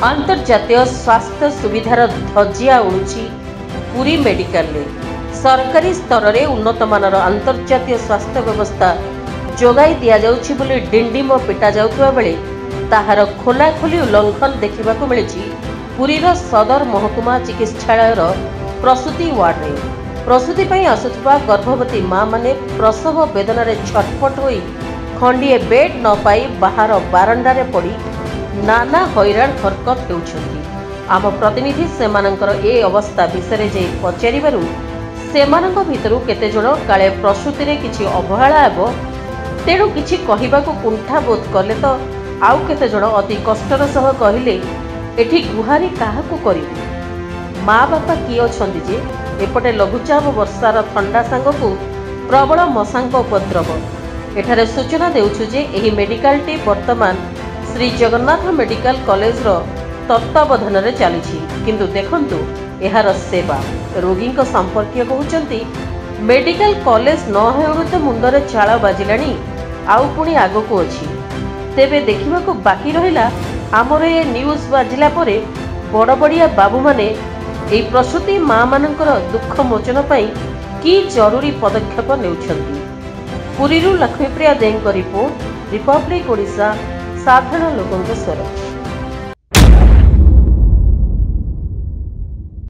अंतर्जातीय स्वास्थ्य सुविधार धजिया उड़ुछि पुरी मेडिकल रे। सरकारी स्तर में उन्नतमानर अंतर्जातीय स्वास्थ्य व्यवस्था जोगाई दिया जाउछि बोली डिंडिम पिटा जाउथुवा बेले ताहार खोलाखोली उल्लंघन देखा मिली पुरीर सदर महकुमा चिकित्सालय प्रसूति वार्ड रे। प्रसूति पई आसुथुवा गर्भवती माँ माने प्रसव वेदन छटपट होई खंडिए बेड न पाई बाहर बारंडारे पड़ी नाना हैरान हरकत हेउछंती। आम प्रतिनिधि सेमानंकर ए अवस्था विषय जे पचारिबारु सेमानंक भितरु केते जण काळे प्रसूति रे किछि अवहेला हेबो तेणु किछि कहिबाकू कुंठा बोध कले तो आउ केते जण अति कष्टर सह कहिले एठी गुहारी काहाकू करिबु। माँ बापा किए अछंती जे एपटे लघुचाप वर्षार ठंडा सांगकू प्रबल मशांक उपद्रव। एठारे सूचना देउछु जे एही मेडिकल टी वर्तमान श्री जगन्नाथ मेडिकल कॉलेज रो तत्वावधान रे चली किंतु देखंतु एहार सेवा रोगी संपर्कीय कहउचंती मेडिकल कॉलेज न हेउरु तो मुंडरे झाळ बाजिलानी आउ पुणी आगकू अछि। तेबे देखिबाकू बाकी रहिला आमर ए न्यूज बाजिला परे बड़ बड़िया बाबू माने एई प्रसूति माँ मानकर दुख मोचन पई की जरूरी पदक्षेप नेउछंती। पुरीरू लक्ष्मीप्रिया देंग रिपोर्ट, रिपब्लिक ओडिशा, साधारण लोकंक स्वर।